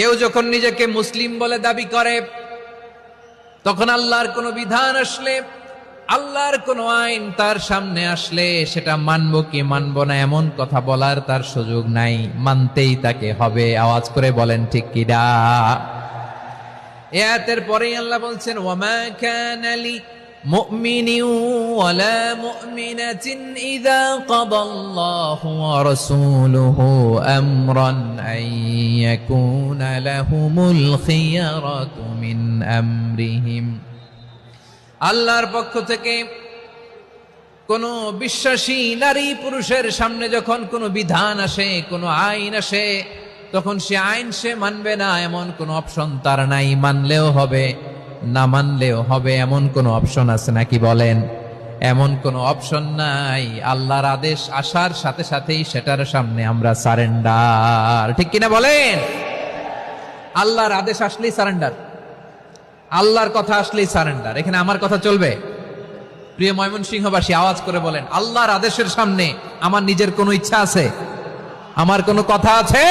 কেউ যখন নিজেকে মুসলিম বলে দাবি করে, তখন আল্লাহর কোন বিধান আসলে, আল্লাহর কোন আইন তার সামনে আসলে সেটা মানবো কি মানবো না এমন কথা বলার তার সুযোগ নাই, মানতেই তাকে হবে। আওয়াজ করে বলেন ঠিক কিনা? এই আয়াতের পরেই আল্লাহ বলছেন, ওয়ামা কানা লি মুমিনিন ওয়ালা মুমিনাতিন ইযা কাদাল্লাহু ওয়া রাসূলুহু আমরান আন ইয়াকুনা লাহুমুল খিয়ারাতু মিন আমরিহিম। আল্লাহর পক্ষ থেকে কোন বিশ্বাসী নারী পুরুষের সামনে যখন কোনো বিধান আসে, কোনো আইন আসে, তখন সে আইন সে মানবে না এমন কোনো অপশন তার নাই। মানলেও হবে, না মানলেও হবে, এমন কোনো অপশন আছে নাকি বলেন? এমন কোনো অপশন নাই। আল্লাহর আদেশ আসার সাথে সাথেই সেটার সামনে আমরা সারেন্ডার। ঠিক কিনা বলেন? আল্লাহর আদেশ আসলেই সারেন্ডার, আল্লাহর কথা আসলেই সারেন্ডার। এখানে আমার কথা চলবে? প্রিয় ময়মনসিংহবাসী, আওয়াজ করে বলেন, আল্লাহর আদেশের সামনে আমার নিজের কোনো ইচ্ছা আছে? আমার কোনো কথা আছে?